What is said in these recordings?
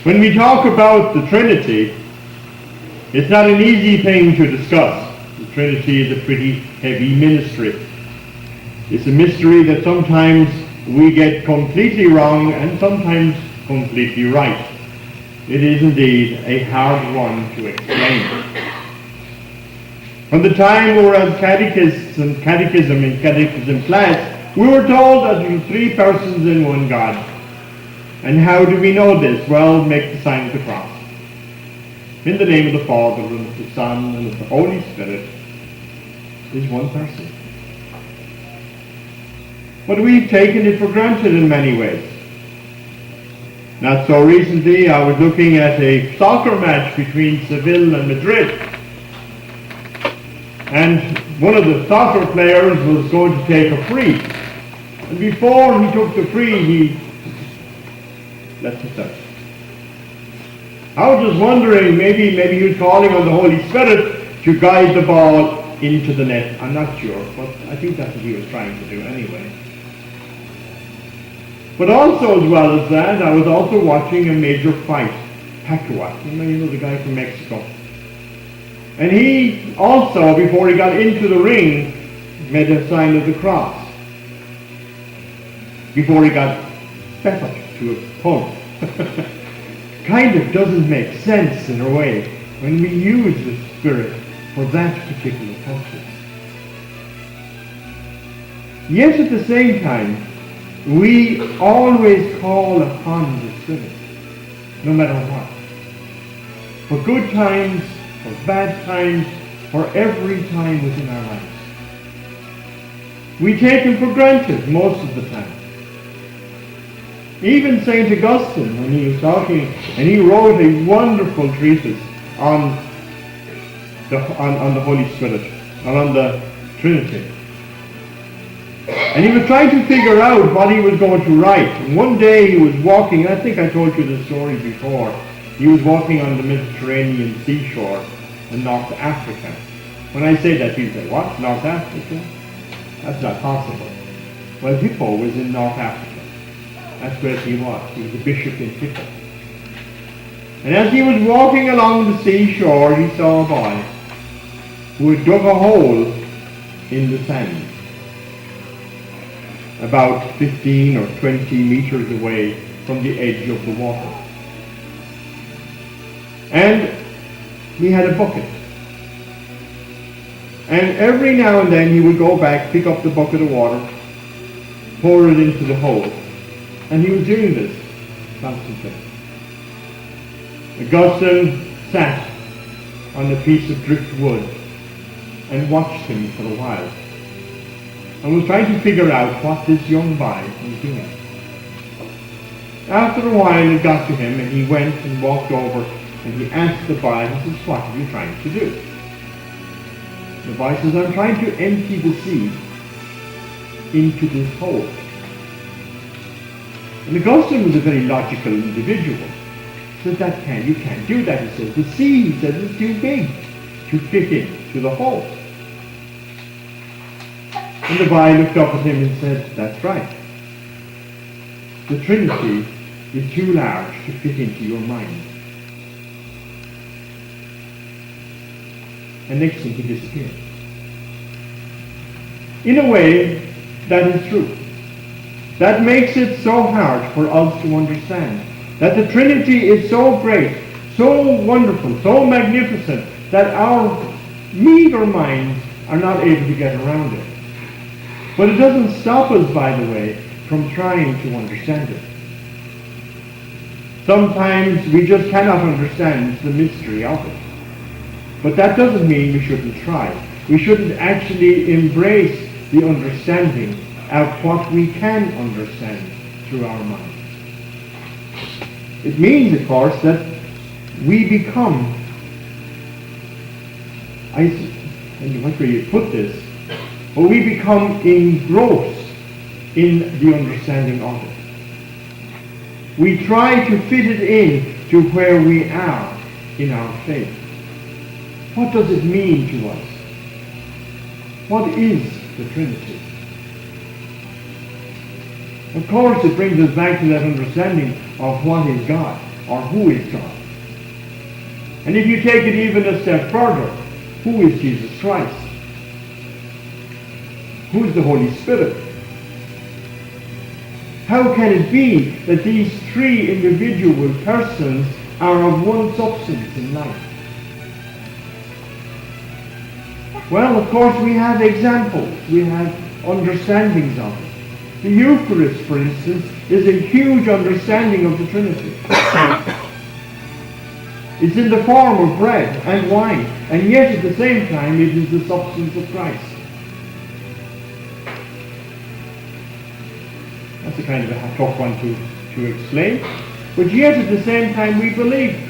When we talk about the Trinity, it's not an easy thing to discuss. The Trinity is a pretty heavy mystery. It's a mystery that sometimes we get completely wrong and sometimes completely right. It is indeed a hard one to explain. From the time we were at catechism class, we were told that there were three persons in one God. And how do we know this? Well, make the sign of the cross. In the name of the Father, and of the Son, and of the Holy Spirit, is one person. But we've taken it for granted in many ways. Not so recently, I was looking at a soccer match between Seville and Madrid. And one of the soccer players was going to take a free. And before he took the free, he left it out. I was just wondering, maybe he was calling on the Holy Spirit to guide the ball into the net. I'm not sure, but I think that's what he was trying to do anyway. But also, as well as that, I was also watching a major fight, Pacquiao, you know, the guy from Mexico. And he also, before he got into the ring, made a sign of the cross. Before he got fettered to a pulp. Kind of doesn't make sense in a way when we use the Spirit for that particular purpose. Yet at the same time, we always call upon the Spirit, no matter what. For good times, for bad times, for every time within our lives. We take him for granted most of the time. Even St. Augustine, when he was talking, and he wrote a wonderful treatise on the Holy Spirit, and on the Trinity. And he was trying to figure out what he was going to write. And one day he was walking, I think I told you this story before, he was walking on the Mediterranean seashore in North Africa. When I say that, people say, what? North Africa? That's not possible. Well, Hippo was in North Africa. That's where he was. He was a bishop in Hippo. And as he was walking along the seashore, he saw a boy who had dug a hole in the sand, about 15 or 20 meters away from the edge of the water. And he had a bucket. And every now and then he would go back, pick up the bucket of water, pour it into the hole. And he was doing this constantly. Augustine sat on a piece of driftwood and watched him for a while, and was trying to figure out what this young boy was doing. After a while it got to him, and he went and walked over, and he asked the boy, he says, what are you trying to do? The boy says, I'm trying to empty the seed into this hole. And Augustine was a very logical individual. He said, you can't do that. He says, the seed, he says, is too big to fit into the hole. And the boy looked up at him and said, that's right. The Trinity is too large to fit into your mind. And next thing he disappeared. In a way, that is true. That makes it so hard for us to understand that the Trinity is so great, so wonderful, so magnificent, that our meager minds are not able to get around it. But it doesn't stop us, by the way, from trying to understand it. Sometimes we just cannot understand the mystery of it. But that doesn't mean we shouldn't try. We shouldn't actually embrace the understanding of what we can understand through our minds. It means, of course, that we become, what will you put this? Well, we become engrossed in the understanding of it. We try to fit it in to where we are in our faith. What does it mean to us? What is the Trinity? Of course, it brings us back to that understanding of what is God. or who is God? And if you take it even a step further, who is Jesus Christ? Who is the Holy Spirit? How can it be that these three individual persons are of one substance in life? Well, of course, we have examples. We have understandings of it. The Eucharist, for instance, is a huge understanding of the Trinity. It's in the form of bread and wine, and yet at the same time it is the substance of Christ. That's a kind of a tough one to explain. But yet at the same time we believe it.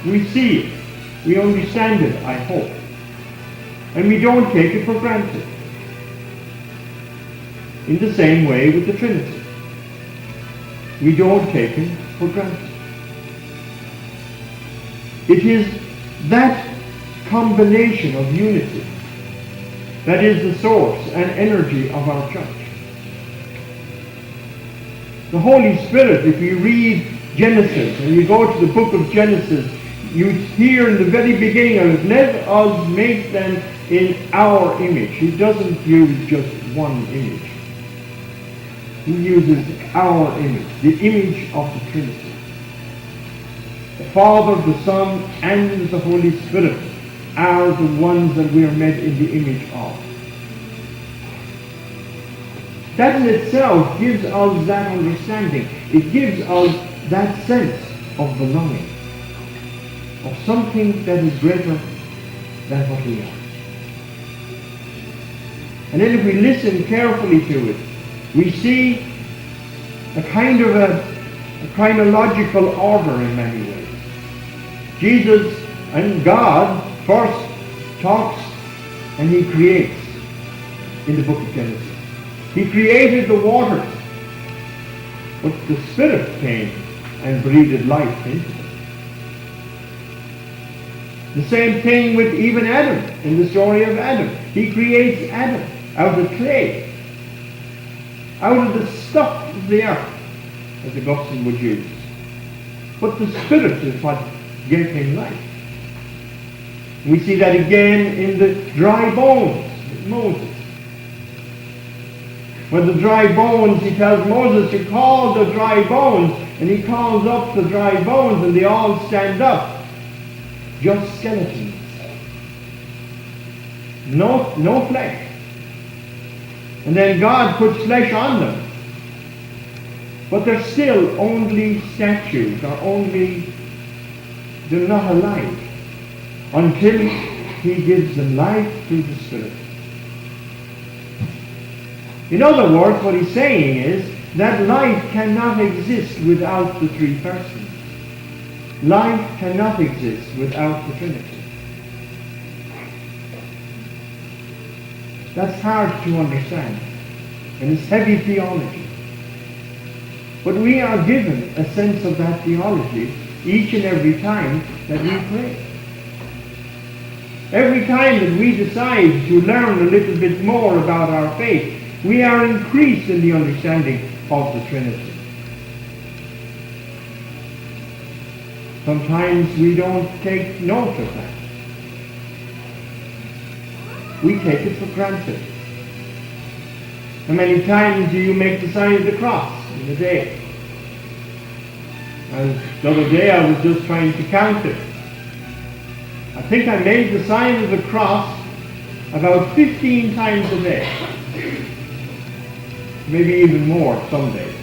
We see it. We understand it, I hope. And we don't take it for granted. In the same way with the Trinity. We don't take it for granted. It is that combination of unity that is the source and energy of our church. The Holy Spirit, if you read Genesis and you go to the book of Genesis, you hear in the very beginning of it, let us make them in our image. He doesn't use just one image. He uses our image, the image of the Trinity. The Father, the Son, and the Holy Spirit are the ones that we are made in the image of. That in itself gives us that understanding. It gives us that sense of belonging, of something that is greater than what we are. And then if we listen carefully to it, we see a kind of a chronological order in many ways. Jesus and God first talks and he creates in the book of Genesis. He created the waters, but the Spirit came and breathed life into them. The same thing with even Adam, in the story of Adam. He creates Adam out of clay, out of the stuff of the earth, as Augustine would use. But the Spirit is what gave him life. We see that again in the dry bones with Moses. When the dry bones, he tells Moses to call the dry bones, and he calls up the dry bones and they all stand up. Just skeletons. No flesh. And then God puts flesh on them. But they're still only statues, they're not alive until he gives them life through the Spirit. In other words, what he's saying is that life cannot exist without the three persons. Life cannot exist without the Trinity. That's hard to understand, and it's heavy theology. But we are given a sense of that theology each and every time that we pray. Every time that we decide to learn a little bit more about our faith, we are increased in the understanding of the Trinity. Sometimes we don't take note of that. We take it for granted. How many times do you make the sign of the cross in a day? And the other day I was just trying to count it. I think I made the sign of the cross about 15 times a day. Maybe even more some days.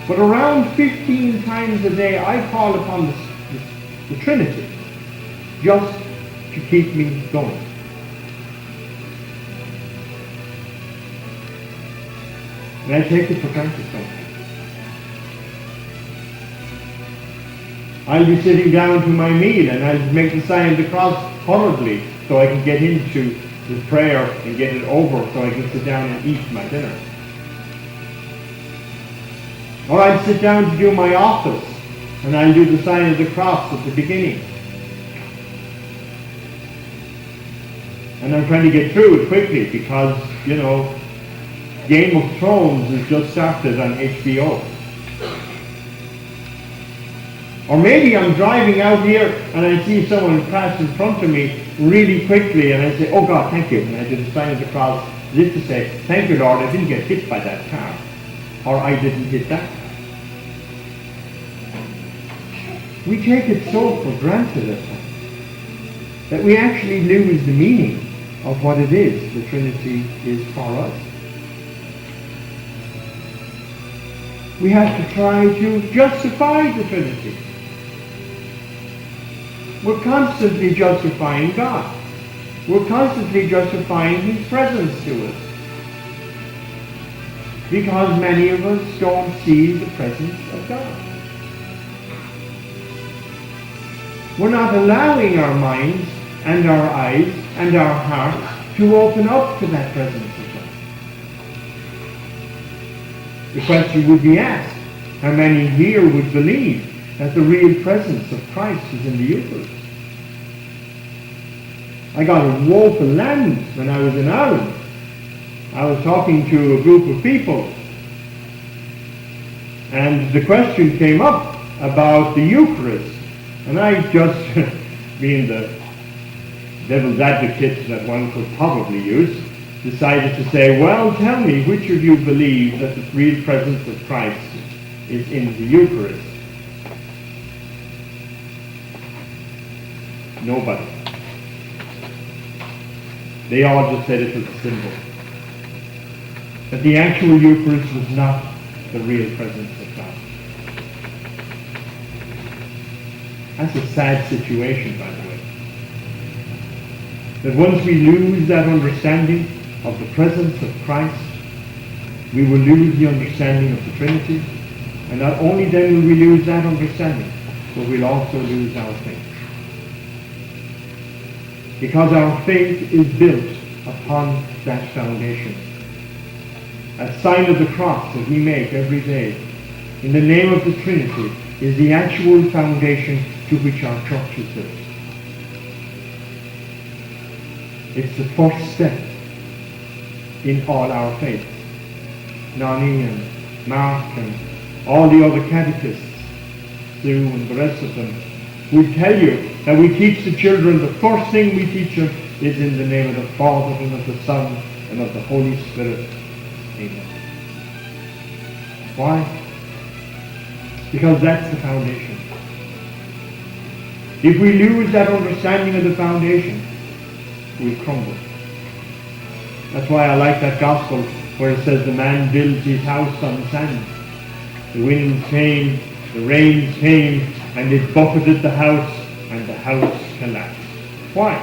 But around 15 times a day I call upon the Trinity just to keep me going. And I take it for granted sometimes. I'll be sitting down to my meal and I'll make the sign of the cross hurriedly so I can get into the prayer and get it over so I can sit down and eat my dinner. Or I'd sit down to do my office and I'll do the sign of the cross at the beginning. And I'm trying to get through it quickly because, Game of Thrones has just started on HBO. Or maybe I'm driving out here and I see someone pass in front of me really quickly and I say, oh God, thank you. And I do the sign of the cross as if to say, thank you, Lord, I didn't get hit by that car. Or I didn't hit that car. We take it so for granted at times that we actually lose the meaning of what it is the Trinity is for us. We have to try to justify the Trinity. We're constantly justifying God. We're constantly justifying His presence to us. Because many of us don't see the presence of God. We're not allowing our minds and our eyes and our hearts to open up to that presence of God. The question would be asked, how many here would believe that the real presence of Christ is in the Eucharist? I got a woeful land when I was in Ireland. I was talking to a group of people, and the question came up about the Eucharist. And I just, being the devil's advocate that one could probably use, decided to say, well, tell me, which of you believe that the real presence of Christ is in the Eucharist? Nobody. They all just said it was a symbol. That the actual Eucharist was not the real presence of God. That's a sad situation, by the way. That once we lose that understanding of the presence of Christ, we will lose the understanding of the Trinity. And not only then will we lose that understanding, but we'll also lose our faith. Because our faith is built upon that foundation. That sign of the cross that we make every day in the name of the Trinity is the actual foundation to which our church is built. It's the first step in all our faith. Nani and Mark and all the other catechists, Sue and the rest of them, will tell you that we teach the children, the first thing we teach them is in the name of the Father and of the Son and of the Holy Spirit. Amen. Why? Because that's the foundation. If we lose that understanding of the foundation, we crumble. That's why I like that gospel where it says the man builds his house on sand. The winds came, the rains came, and it buffeted the house, and the house collapsed. Why?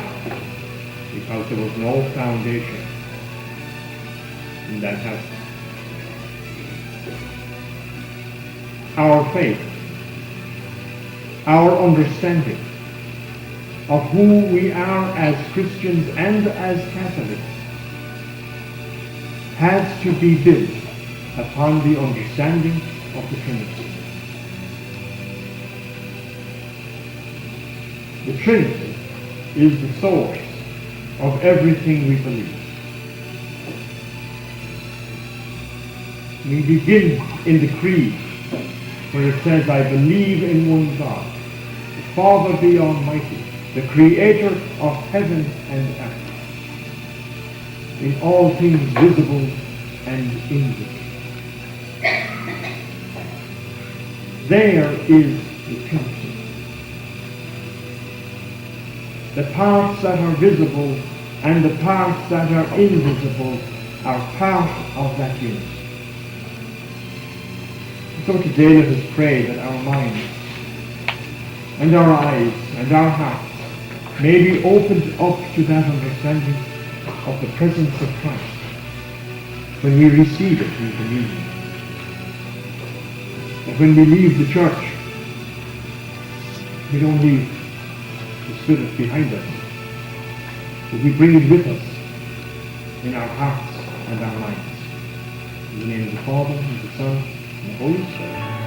Because there was no foundation in that house. Our faith, our understanding of who we are as Christians and as Catholics has to be built upon the understanding of the Trinity. The Trinity is the source of everything we believe. We begin in the Creed where it says, I believe in one God, the Father the Almighty, the Creator of heaven and earth, in all things visible and invisible. There is the Trinity. The parts that are visible and the parts that are invisible are part of that unity. So today let us pray that our minds and our eyes and our hearts may be opened up to that understanding of the presence of Christ when we receive it in communion. That when we leave the church, we don't leave the Spirit behind us, but we bring it with us in our hearts and our minds. In the name of the Father, and the Son, and the Holy Spirit.